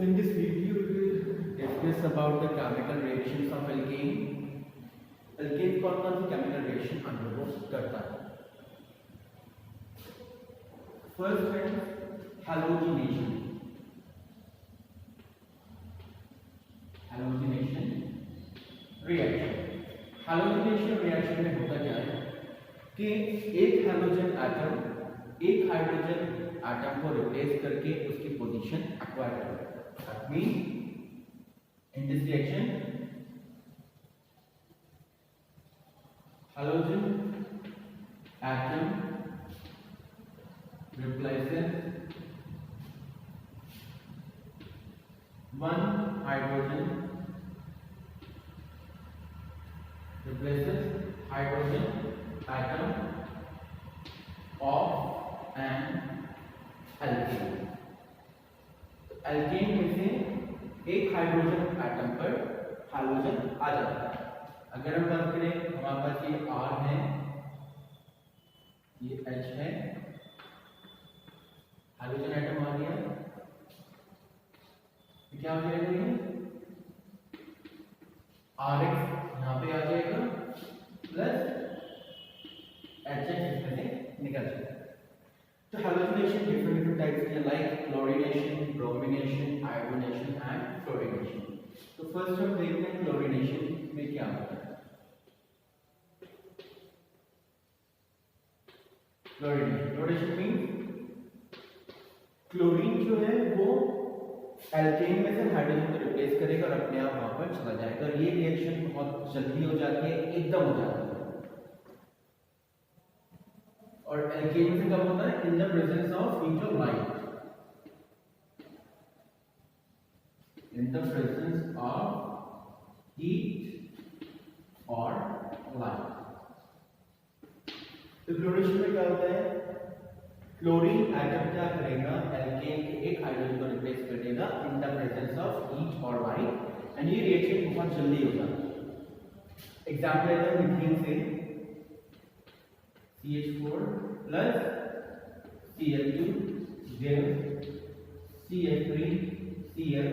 So in this video we will discuss about the chemical reactions of alkane. Alkane कौन कौन सी chemical reaction undergo करता है? First है halogenation. Halogenation reaction. Halogenation reaction में होता क्या है कि एक हाइड्रोजन एटम एक हाइड्रोजन एटम को रिप्लेस करके उसकी पोजीशन एक्वायर करता है. That means in this reaction halogen atom replaces one hydrogen atom of an alkane. Alkane में से एक हाइड्रोजन एटम पर हाइड्रोजन आ जाता है. अगर हम बात करें हमारे पास ये R है, ये H है, हाइड्रोजन एटम आ गया, तो क्या हो जाएगा ये RX यहाँ पे आ जाएगा प्लस HX इसमें से निकल जाएगा. तो halogenation different types के like chlorination, bromination, iodination and fluorination. तो first हम देखते हैं chlorination में क्या होता है. Chlorination means क्लोरीन जो है वो एल्केन में से हाइड्रोजन को रिप्लेस करेगा और अपने आप वहां पर चला जाएगा. और ये रिएक्शन बहुत जल्दी हो जाती है, एकदम हो जाती है. और एल्केन में कब होता है? In the presence of heat और light. In the presence of heat और लाइट. तो क्लोरीनेशन में क्या होता है? क्लोरीन एटम क्या करेगा? एल्केन के एक हाइड्रोजन को रिप्लेस कर देगा इन द प्रेजेंस ऑफ हीट और लाइट. एंड ये रिएक्शन बहुत जल्दी हो जाता है. एग्जांपल है मीथेन से CH4 plus Cl2 gives CH3 Cl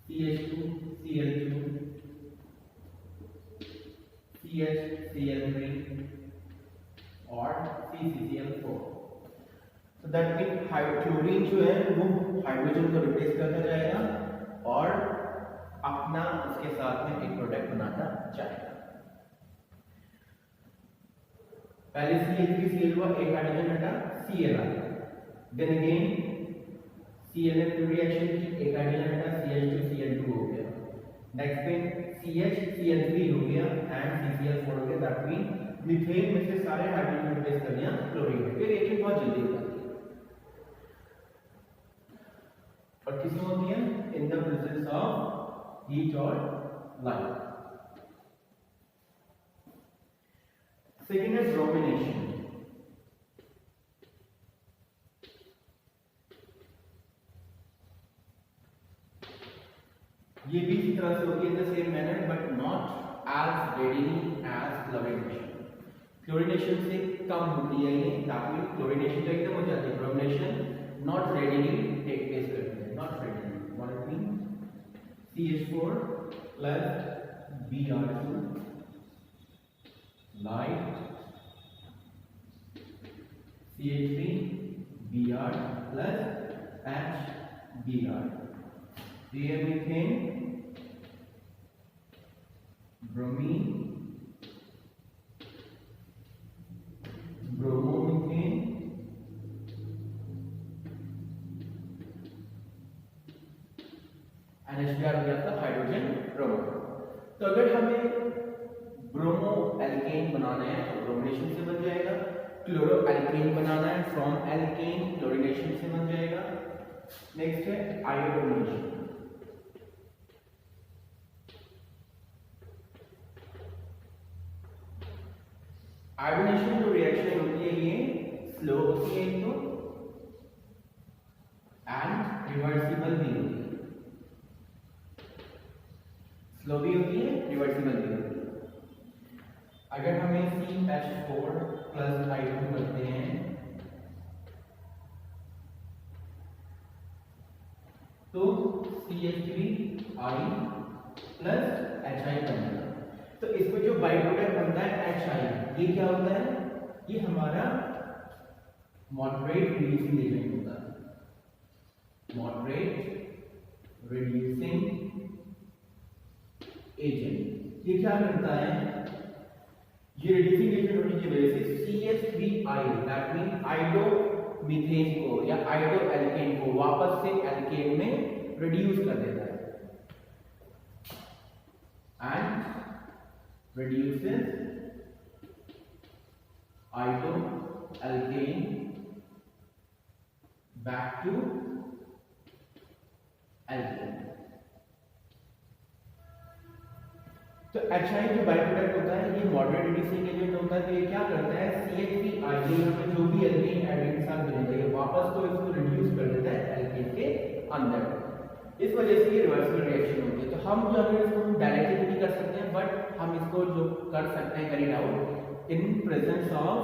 CH2 Cl2 CH Cl3 और CCCl4. तो दैट मीन क्लोरीन जो है वो हाइड्रोजन को रिप्लेस करता जाएगा और अपना उसके साथ में एक प्रोडक्ट बनाता जाएगा. पहले Cl3 Cl हुआ, एक हाइड्रोजन हटा Cl आ गया. देन अगेन Cl ने पूरी रिएक्शन की, एक हाइड्रोजन हटा CH2 Cl2 हो गया. नेक्स्ट पे CH Cl3 हो गया एंड CCl4 हो गया. दैट मीन मीथेन में से सारे हाइड्रोजन रिप्लेस कर दिया क्लोरीन में. फिर रिएक्शन बहुत जल्दी हो जाती है. और किसमें होती है? In the presence of heat और लाइट. सेकेंड है ब्रोमिनेशन. ये भी इसी तरह से होती है, the same manner but not as readily as chlorination. Chlorination से कम होती है ये. क्लोरीनेशन तो एकदम हो जाती है, bromination not readily take place करती है. Not readily what it means CH4 plus Br2 light CH3 Br plus HBr. Here methane, bromine, bromomethane, and HBr हो जाता है हाइड्रोजन ब्रोमो. तो अगर हमें ब्रोमो एल्केन बनाना है तो ब्रोमिनेशन से बन जाएगा. क्लोरो एल्केन बनाना है फ्रॉम एल्केन, क्लोरीनेशन से बन जाएगा. नेक्स्ट है आयोडोनेशन. आयोडोनेशन जो रिएक्शन होती है ये स्लो होती है तो एंड रिवर्सिबल भी होती है. स्लो भी होती है, रिवर्सिबल भी होती है. अगर हमें CH4 प्लस I2 करते हैं तो CH3I प्लस HI बनेगा। तो इसमें जो बाई प्रोडक्ट बनता है HI, ये क्या होता है? ये हमारा मॉडरेट रिड्यूसिंग एजेंट होता है। मॉडरेट रिड्यूसिंग एजेंट ये क्या करता है? ये रिड्यूसिंग एजेंट होने की वजह से CH3I दैट मीन आइडोमीथेन को या आइडोएल्केन को वापस से एल्केन में रिड्यूस कर देता है and reduces isoalkane back to alkane। तो HI जो बाई प्रोडक्ट होता है ये मॉडरेट रिड्यूसिंग एजेंट होता है। तो ये क्या करता है? CH3I में जो भी एल्केन एड के साथ बनेगा ये वापस तो इसको रिड्यूस कर देता है एल्केन के अंदर। इस वजह से ये रिवर्सिबल रिएक्शन होती है। तो हम जो अगर इसको डायरेक्टली नहीं कर सकते हैं, बट हम इसको जो कर सकते हैं carry out in presence of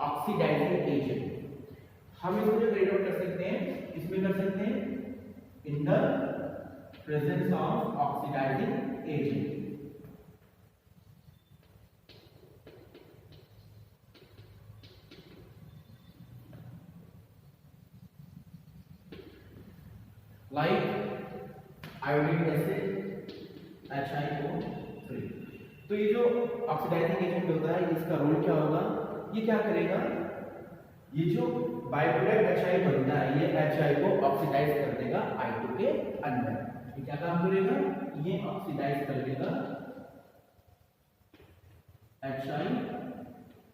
oxidising agent. हम इसको जो कैरी आउट कर सकते हैं इसमें कर सकते हैं in the presence of oxidising agent. Like iodine acid HiO3। तो ये जो ऑक्सीडाइजिंग एजेंट होता है इसका रोल क्या होगा? ये क्या करेगा? ये जो बाई प्रोडक्ट HI बनता है ये HI को ऑक्सीडाइज कर देगा I2 के अंदर। ये क्या काम करेगा? ये ऑक्सीडाइज कर देगा HI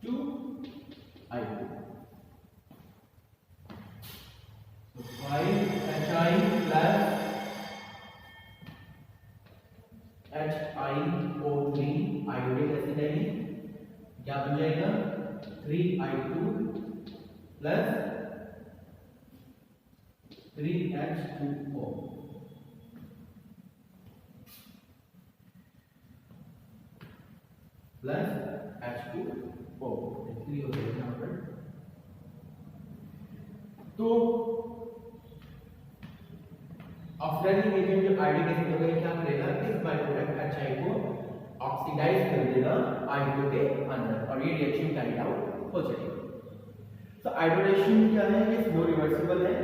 to I2। 5HI plus HiO3 iodic acid है, क्या बन जाएगा? 3I2 plus 3H2O plus H2O 3 हो जाएगा यहाँ पर। तो ऑक्सीडाइजिंग एजेंट जो आयोडिक एसिड होगा क्या करेगा? इस बाई प्रोडक्ट HI को ऑक्सीडाइज कर देगा I2 के अंदर और ये रिएक्शन कैरी आउट हो जाएगी। तो आयोडाइजेशन क्या है? ये स्लो रिवर्सिबल है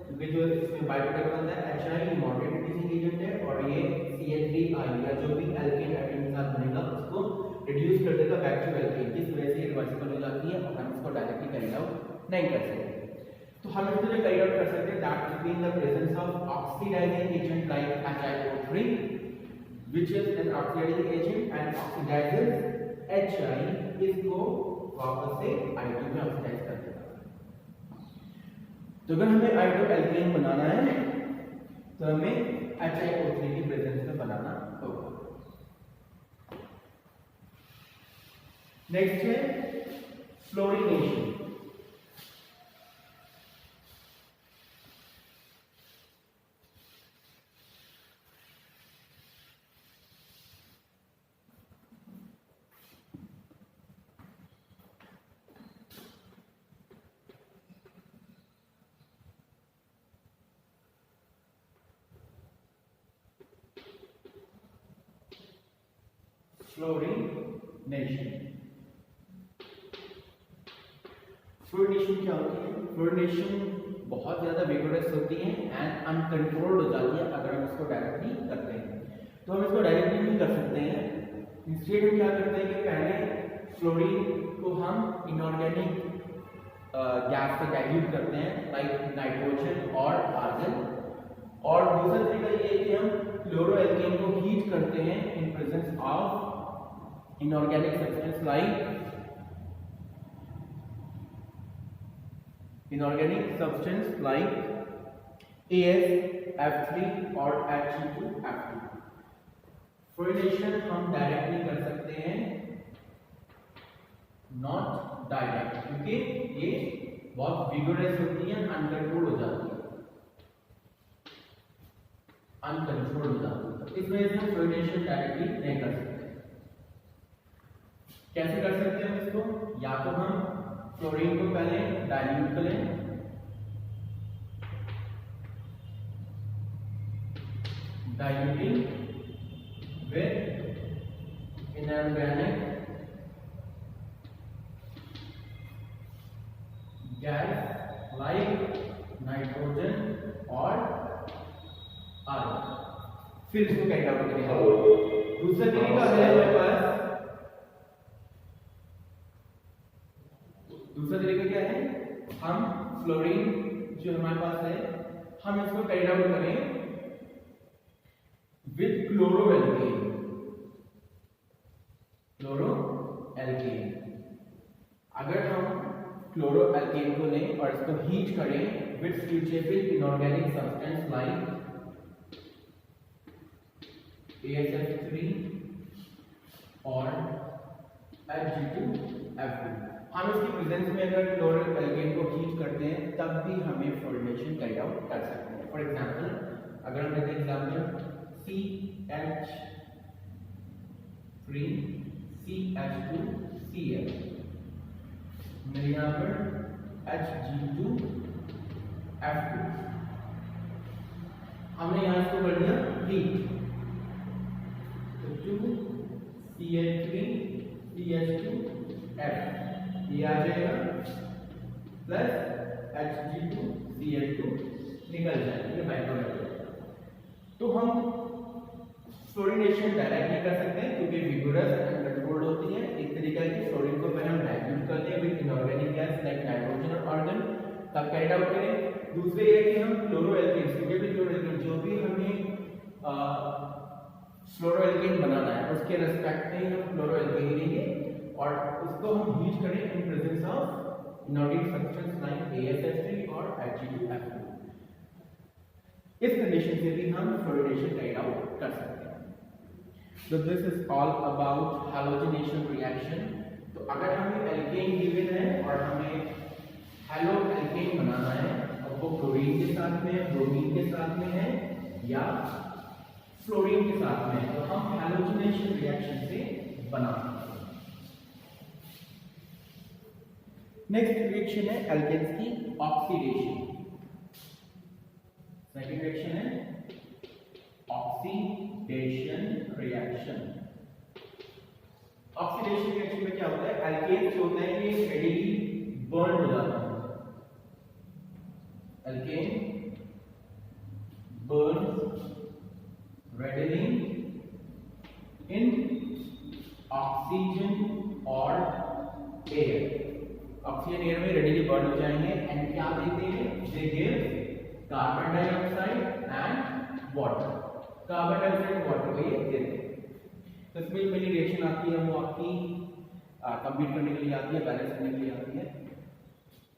क्योंकि जो इसमें बाई प्रोडक्ट बनता है HI मॉडरेट रिड्यूसिंग एजेंट है और ये CH3I या जो भी एल्केन एटम के साथ बनेगा उसको रिड्यूस कर देगा बैक टू एल्केन, जिस वजह से रिवर्सिबल हो जाती है और हम इसको डायरेक्टली कैरी आउट नहीं कर सकते। तो हम इसको जो कैरी आउट कर सकते हैं that is in the presence of oxidising agent like HiO3 which is an oxidizing agent and oxidizes HI, इसको वापस से I2 में ऑक्सीडाइज कर देगा। तो अगर हमें I2 एल्केन बनाना है तो हमें HiO3 की प्रेजेंस में बनाना होगा। नेक्स्ट है फ्लोरीनेशन। फ्लोरीनेशन क्या होती है? फ्लोरीनेशन बहुत ज्यादा विगोरस होती है एंड अनकंट्रोल्ड हो जाती है अगर हम इसको डायरेक्टली करते हैं। तो हम इसको डायरेक्टली नहीं कर सकते हैं, इंस्टेड हम क्या करते हैं कि पहले फ्लोरीन को हम इनऑर्गेनिक गैस से डाइल्यूट करते हैं लाइक नाइट्रोजन और आर्गन, और दूसरा तरीका ये है कि हम क्लोरोएल्केन को हीट करते हैं इन presence of inorganic substance like AsF3 और He2F2। फ्लोरीनेशन हम डायरेक्टली कर सकते हैं, नॉट डायरेक्ट, क्योंकि ये बहुत विगोरस होती है, अनकंट्रोल हो जाती है, इस वजह से हम फ्लोरीनेशन डायरेक्टली नहीं कर सकते। कैसे कर सकते हैं इसको? या तो हम क्लोरीन को पहले डाइल्यूट करें diluting with inorganic gas like nitrogen और आर्गन। फिर इसको कैरी आउट करेगा। दूसरा तरीका है हमारे पास, दूसरा तरीका क्या है, हम फ्लोरीन जो हमारे पास है हम इसको कैरी आउट करें विद क्लोरोएल्केन। क्लोरोएल्केन, अगर हम क्लोरोएल्केन को लें और इसको हीट करें with suitable inorganic substance like ASF3 और Hg2F2, हम इसकी प्रेजेंस में अगर क्लोरोएल्केन को हीट करते हैं तब भी हमें फ्लोरीनेशन कैरी आउट कर सकते हैं। फॉर एग्जांपल अगर हम लेते हैं एग्जांपल CH3CH2Cl, मेरे यहाँ पर Hg2F2, हमने यहाँ इसको कर दिया हीट, तो 2CH3CH2F ये आ जाएगा प्लस Hg2Cl2 निकल जाएगा, ये बाय प्रोडक्ट। तो हम फ्लोरीनेशन डायरेक्ट नहीं कर सकते हैं क्योंकि विगोरस एंड कंट्रोल्ड होती है। एक तरीका है कि फ्लोरीन को पहले हम डाइल्यूट करते हैं with inorganic gas like nitrogen और आर्गन, तब कैरी आउट करें। दूसरे ये कि हम क्लोरोएल्केन, जो भी हमें फ्लोरोएल्केन बनाना है उसके रेस्पेक्ट में हम क्लोरोएल्केन लेंगे और उसको हम हीट करें इन presence of inorganic substance like ASF3 और Hg2F2। इस कंडीशन से भी हम फ्लोरीनेशन कैरी आउट कर सकते हैं। So this is all about halogenation reaction। तो अगर हमें एल्केन गिवन है और हमें हेलो एल्केन बनाना है और वो क्लोरीन के साथ में, ब्रोमीन के साथ में है या फ्लोरीन के साथ में है, तो हम हैलोजिनेशन रिएक्शन से बना सकते हैं। नेक्स्ट रिएक्शन है एल्केन्स की ऑक्सीडेशन। सेकंड रिएक्शन है ऑक्सीडेशन रिएक्शन। ऑक्सीडेशन रिएक्शन में क्या होता है, एल्केन्स जो होते हैं ये रेडिली बर्न हो जाते हैं। Alkane burns readily in oxygen or air। Oxygen air में रेडिली बर्न हो जाएंगे एंड क्या देते हैं, they give carbon dioxide and water. Carbon dioxide water को ये देते हैं। तो इसमें मेरी रिएक्शन आती है वो आपकी कंप्लीट करने के लिए आती है, बैलेंस करने के लिए आती है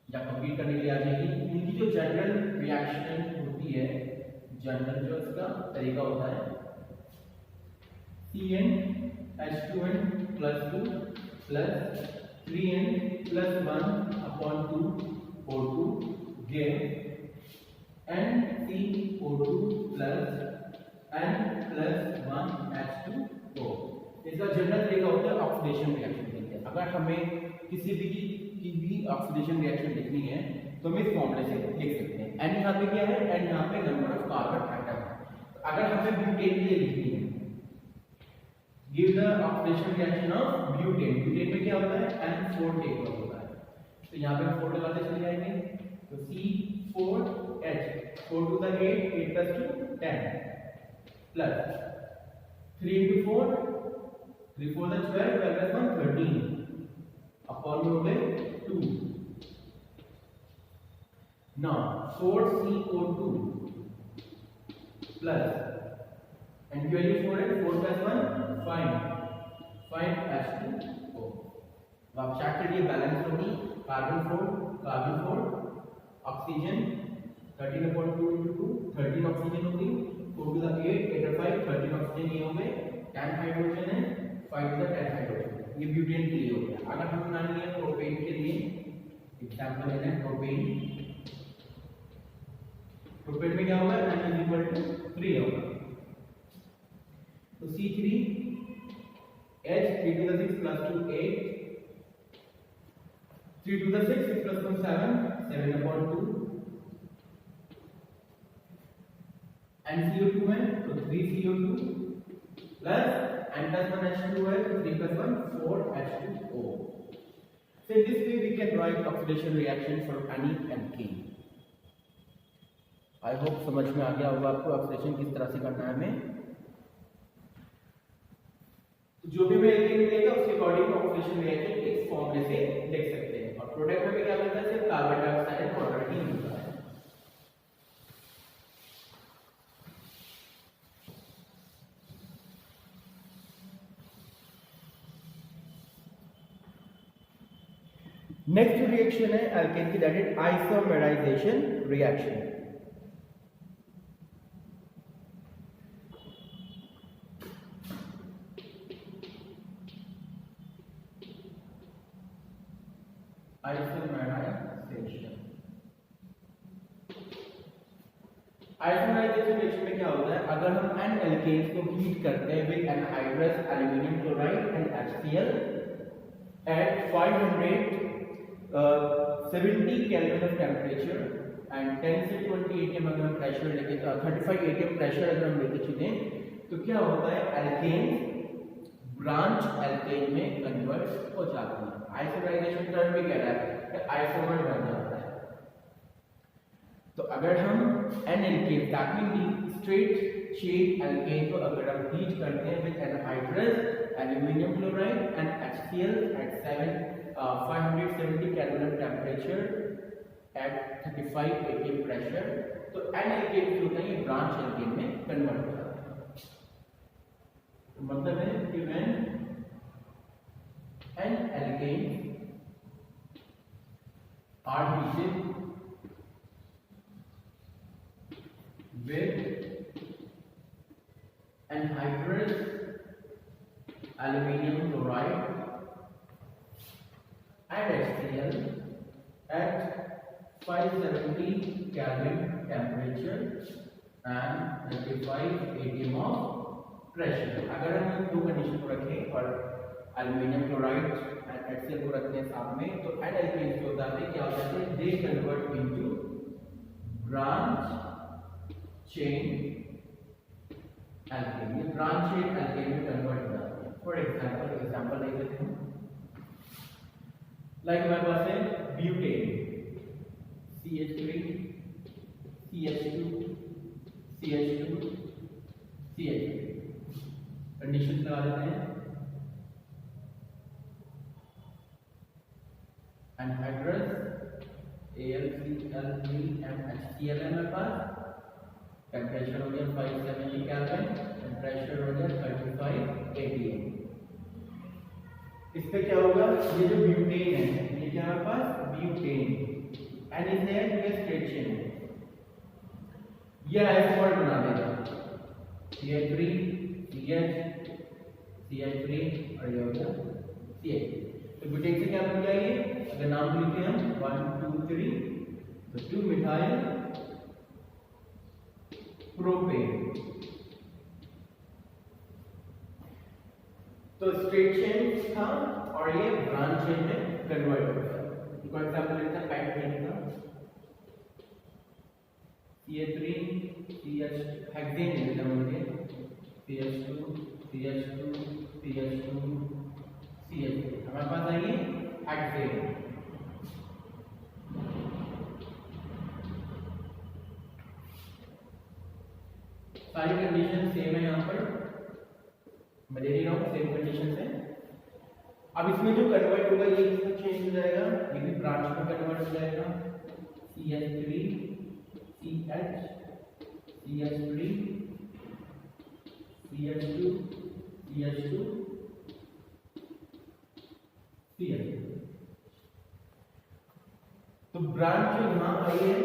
या कंप्लीट करने के लिए आ जाएगी। इनकी जो जनरल रिएक्शन होती है, जनरल जो इसका तरीका होता है, CnH2n+2 plus 3n+1/2 O2 give NCO2 plus n+1H2O। इसका जनरल तरीका होता है ऑक्सीडेशन रिएक्शन के लिए। अगर हमें किसी भी ऑक्सीडेशन रिएक्शन लिखनी है तो हम इस फॉर्मूले से लिख सकते हैं। एन यहाँ पे क्या है, एन यहाँ पे नंबर ऑफ कार्बन एटम है। तो अगर हमें ब्यूटेन के लिए लिखनी है, give the oxidation reaction of butane. Butane में क्या होता है, N4 टेक होता है, तो यहाँ पे 4 लगाते चले जाएंगे। तो C4H 4 to the 8 8 plus 2 10 plus 3 into 4 3 4 the 12 12 plus 1 13 upon में हो गए 2। नाउ 4CO2 प्लस एंड की वैल्यू 4 है, 4 plus 1 5 H2O। अब आप चेक करिए बैलेंस होगी, कार्बन 4 ऑक्सीजन 13/2 into 2 13 ऑक्सीजन होगी, 4 to the 8 8 और 5 13 ऑक्सीजन ये हो गए, 10 हाइड्रोजन है, 5 to the 10 हाइड्रोजन। ये ब्यूटेन के लिए हो गया। अगर हम मान लिया प्रोपेन के लिए एग्जांपल लेना है, प्रोपेन में क्या होगा, n = 3 होगा। तो C3H 3 to the 6 plus 2 8 3 to the 6 6 plus 1 7 7/2 NCO2 है तो 3CO2 प्लस N+1H2 है तो 3+1 4H2O. So in this way we can write oxidation reaction for any alkane. I hope समझ में आ गया होगा आपको ऑक्सीडेशन किस तरह से करना है हमें. जो भी मैं एल्केन मिलेगा उसके अकॉर्डिंग ऑक्सीडेशन रिएक्शन इस फॉर्मूले से लिख सकते हैं. और प्रोडक्ट में क्या मिलता है, सिर्फ कार्बन डाइऑक्साइड पाउडर ही मिलता है. नेक्स्ट रिएक्शन है एल्केन की, that is isomerisation reaction. Isomerisation reaction में क्या होता है, अगर हम एन एल्केन्स को हीट करते हैं with anhydrous aluminium chloride and HCl at 570 kelvin of temperature and 10 से 20 atm अगर हम प्रेशर लेके 35 atm प्रेशर अगर हम लेके चलें तो क्या होता है, एल्केन ब्रांच एल्केन में कन्वर्ट हो जाती है. आइसोमेराइजेशन टर्म भी कह रहा है कि आइसोमर बन जाता है. तो अगर हम n alkane that mean straight chain alkane को अगर हम हीट करते हैं with anhydrous aluminium chloride and HCl at 570 kelvin temperature at 35 atm pressure, तो एन एल्केन जो होता है ये ब्रांच एल्केन में कन्वर्ट हो जाता है. तो मतलब है कि when n alkane are heated with anhydrous aluminum chloride and HCl at 570 Kelvin temperature and 35 atm of pressure. अगर हम दो कंडीशन को रखें और एल्यूमिनियम क्लोराइड एंड HCl को रखते हैं साथ में, तो एन एल्केन्स जो होता है क्या होता है, they convert into branch chain alkane. ये ब्रांच चेन एल्केन में कन्वर्ट हो जाती है. फॉर एग्जांपल ले लेते हैं, लाइक हमारे पास है butane CH3 CH2 CH2 CH3. Condition लगा देते हैं, एनहाइड्रस AlCl3 and HCl है हमारे पास. टेम्परेचर हो गया 570 केल्विन एंड प्रेशर हो गया 35 atm. इस पे क्या होगा, ये जो ब्यूटेन है ये क्या हमारे पास ब्यूटेन एन इज देयर, ये स्ट्रेट चेन है, ये आइसोमर बना देगा CH3 CH CH3 और ये हो गया CH. तो ब्यूटेन से क्या बन गया, ये अगर नाम लिखते हैं हम 1 2 3 तो 2 मिथाइल प्रोपेन. तो स्ट्रेट चेन था और ये ब्रांच चेन में कन्वर्ट हो गया. फॉर एग्जांपल लेते हैं पेंटेन का CH3 CH हेक्सेन लेते हैं मुझे CH2 CH2 CH2 CH3. हमारे पास आएगी हेक्सेन. सारी कंडीशन सेम है, यहाँ पर मैं दे रहा हूँ सेम कंडीशन है. अब इसमें जो कन्वर्ट होगा ये इसमें चेंज हो जाएगा, ये भी ब्रांच में कन्वर्ट हो जाएगा CH3 CH CH3 CH2 CH2 CH. तो ब्रांच जो यहाँ आई है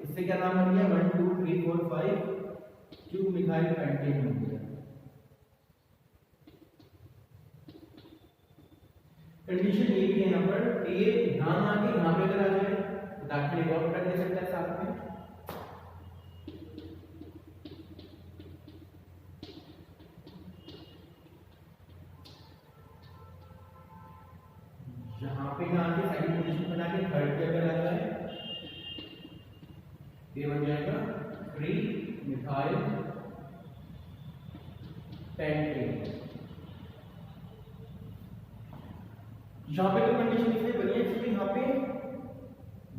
इससे क्या नाम बन गया, 1 2 3 4 5 2 मिथाइल पेंटेन हो गया. कंडीशन ये भी है यहाँ पर, ये यहाँ आके यहाँ पे अगर आ जाए तो दाखिल एक और कर दे सकता है साथ में. यहाँ पे यहाँ आके सेकंड कंडीशन बना के थर्ड पे अगर आ जाए ये बन जाएगा 3 मिथाइल पेंटेन। यहाँ पे तो कंडीशन इसलिए बनी है क्योंकि यहाँ पे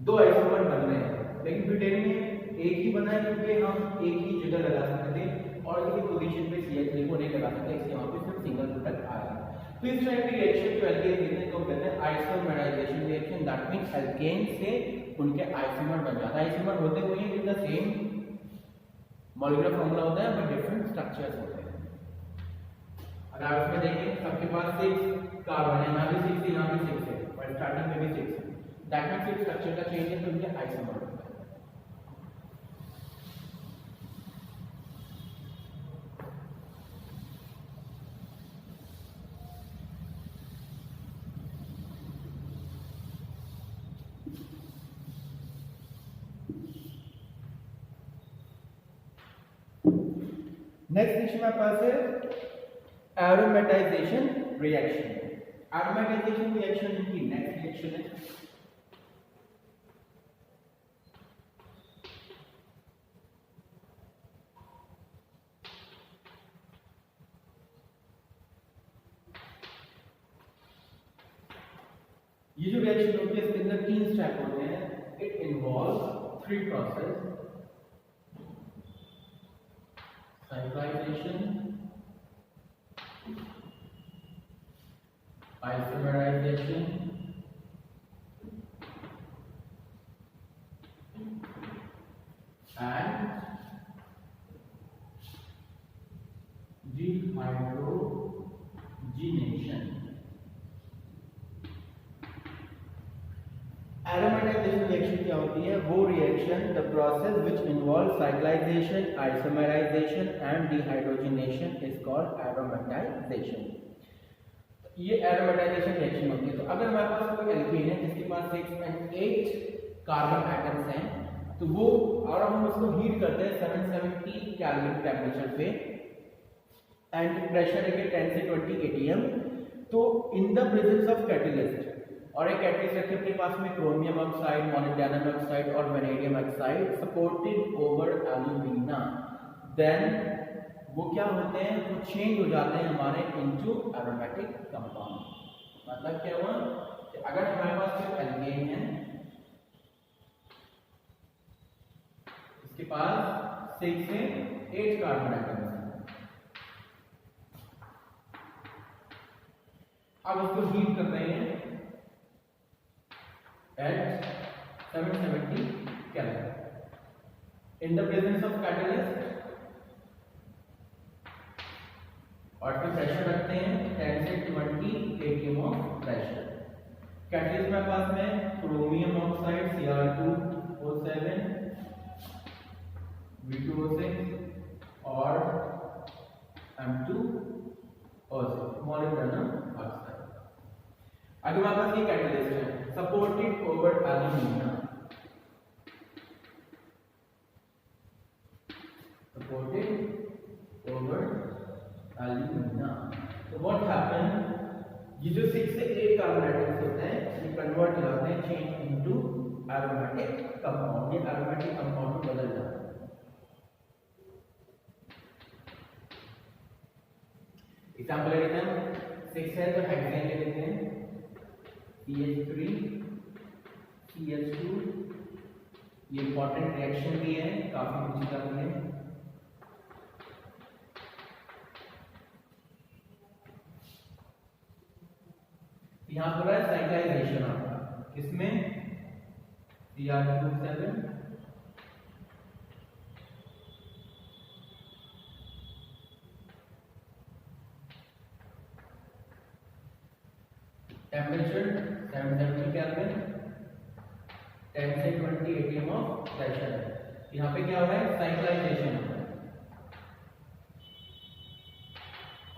दो आइसोमर बन रहे हैं, लेकिन ब्यूटेन में एक ही बना है क्योंकि हम एक ही जगह लगा सकते थे और किसी पोजीशन पे CH3 को नहीं लगा सकते, इसलिए वहाँ पे सिर्फ सिंगल प्रोडक्ट आ रहा है। तो इस टाइप की रिएक्शन जो एल्केन देते हैं तो कहते हैं isomerisation reaction. That means alkane से उनके आइसोमर बन जाता है। आइसोमर होते हुए ही द सेम मॉलिक्यूलर फॉर्मूला होता है बट डिफरेंट स्ट्रक्चर्स होते हैं। अगर आप इसमें देखें सबके पास 6 कार्बन है, यहाँ भी 6 है, यहाँ भी 6 है और स्टार्टिंग में भी 6 है। दैट मींस इफ स्ट्रक्चर का चेंज है तो उनके आइसोमर होता है। नेक्स्ट रिएक्शन हमारे पास है एरोमेटाइजेशन रिएक्शन। एरोमेटाइजेशन रिएक्शन की नेक्स्ट रिएक्शन है ये जो रिएक्शन होती है इसके अंदर 3 स्टेप होते हैं। It involve 3 process, cyclization, isomerization and dehydrogenation। Aromatisation reaction क्या होती है? वो reaction the process which involve cyclisation, isomerisation and dehydrogenation is called aromatisation. ये एरोमेटाइजेशन रिएक्शन होती है। तो अगर हमारे पास कोई एल्केन है जिसके पास 6 and 8 कार्बन एटम्स हैं तो वो और हम उसको हीट करते हैं 770 केल्विन टेम्परेचर पे एंड प्रेशर है 10 से 20 atm। तो in the presence of catalyst और एक कैटलिस्ट रखे अपने पास में क्रोमियम ऑक्साइड, मोलिब्डेनम ऑक्साइड और vanadium oxide supported over alumina, then वो क्या होते हैं? वो चेंज हो जाते हैं हमारे इनटू एरोमेटिक कंपाउंड। मतलब क्या हुआ कि अगर हमारे पास कोई एल्केन है इसके पास 6 से 8 कार्बन एटम्स हैं, अब उसको हीट कर रहे हैं at 770 Kelvin in the presence of catalyst और फिर प्रेशर रखते हैं 10 से 20 atm of प्रेशर। कैटलिस्ट में पास में क्रोमियम ऑक्साइड Cr2O7 V2O6 और M2O6 मोलिब्डेनम ऑक्साइड। अगर हमारे पास ये कैटलिस्ट है supported over alumina, supported over alumina, तो व्हाट हैपन? ये जो 6 से 8 कार्बन एटम्स होते हैं ये कन्वर्ट हो जाते हैं चेंज इनटू एरोमेटिक कंपाउंड। ये एरोमेटिक कंपाउंड में बदल जाते हैं। एग्जांपल ले लेते हैं, 6 है तो हेक्सेन ले लेते हैं CH3 CH2। ये इंपॉर्टेंट रिएक्शन भी है, काफी कुछ करनी है। यहां पर है साइक्लाइजेशन आपका, किसमें? Cr2O7 टेम्परेचर 770 केल्विन 10 से 20 atm ऑफ प्रेशर है। यहाँ पे क्या हो रहा है? साइक्लाइजेशन हो रहा है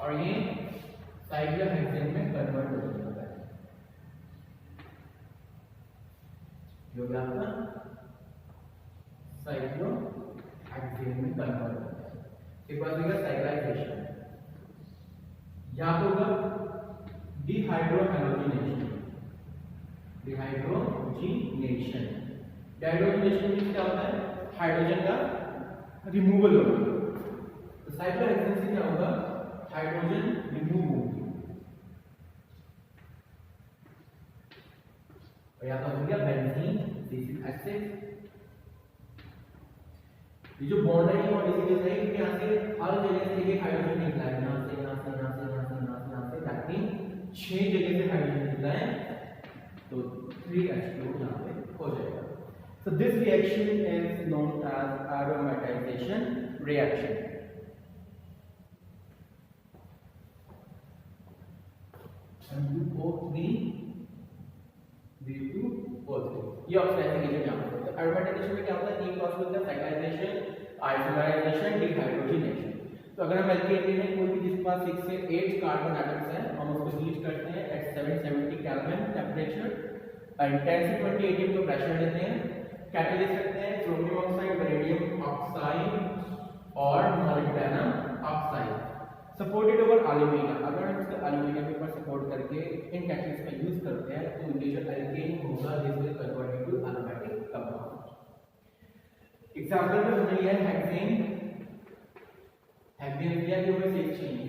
और ये साइक्लोहेक्सेन में कन्वर्ट हो जाता है। जो भी आपका साइक्लोहेक्सेन में कन्वर्ट होता है, एक बार होगा साइक्लाइजेशन। यहाँ पे होगा डिहाइड्रोहेलोजिनेशन। डिहाइड्रोजिनेशन मींस क्या होता है? हाइड्रोजन का रिमूवल होगा। तो साइक्लोहेक्सेन से क्या होगा, हाइड्रोजन रिमूव होगी। और यहाँ पर हो गया बेंजीन C6H6। ये जो बॉन्ड है वो इसी वजह से है क्योंकि यहाँ से हर जगह से एक हाइड्रोजन निकला है, यहाँ से यहाँ से यहाँ से यहाँ से यहाँ से दैट मीन 6 जगह से हाइड्रोजन निकला है, तो 3H2 यहाँ पे हो जाएगा। So this reaction is known as aromatization reaction. And O3 B2O3 ये ऑक्सीडाइजेशन यहाँ पे होता है। एरोमेटाइजेशन में क्या होता है, तीन प्रोसेस होता है, साइक्लाइजेशन, आइसोमराइजेशन, डिहाइड्रोजनेशन। तो अगर हम एल्केन में कोई भी जिसके पास 6 से 8 कार्बन एटम्स हैं, हम उसको हीट करते हैं एट 770 केल्विन टेंपरेचर एंड 10 से 20 atm को प्रेशर देते हैं, कैटालिस्ट करते हैं क्रोमियम ऑक्साइड, वैनेडियम ऑक्साइड और molybdenum oxide supported over aluminium. अगर हम इसका एल्यूमिनियम के ऊपर सपोर्ट करके इन कैटालिस्ट का यूज करते हैं तो ये जो एल्केन होगा this will convert into aromatic compound. Example में हमने लिया है हेक्सेन। हेक्सेन लिया जो हमें 6 चाहिए,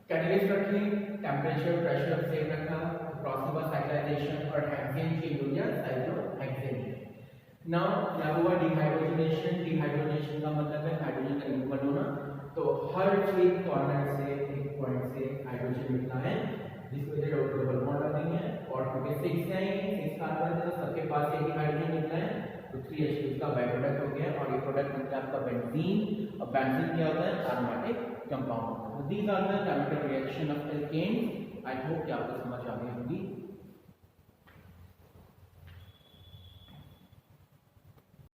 कैटालिस्ट रखी, टेंपरेचर प्रेशर सेम रखा, प्रोसेस ऑफ साइक्लाइजेशन और हेक्सेन चेंज हो गया साइक्लोहेक्सेन। नाउ क्या हुआ डिहाइड्रोजनेशन। डिहाइड्रोजनेशन का मतलब है हाइड्रोजन का रिमूवल होना। तो हर एक कॉर्नर से एक पॉइंट से हाइड्रोजन निकला है जिसकी वजह से डबल बॉन्ड आ गई है और क्योंकि 6 है 6 कार्बन है तो सबके पास एक ही हाइड्रोजन निकला है तो 3H2 का बाय प्रोडक्ट हो गया और ये प्रोडक्ट बनता है आपका बेंजीन। और बेंजीन क्या होता है, aromatic compound. These are the chemical reaction of alkane. I hope कि आपको समझ आ गई।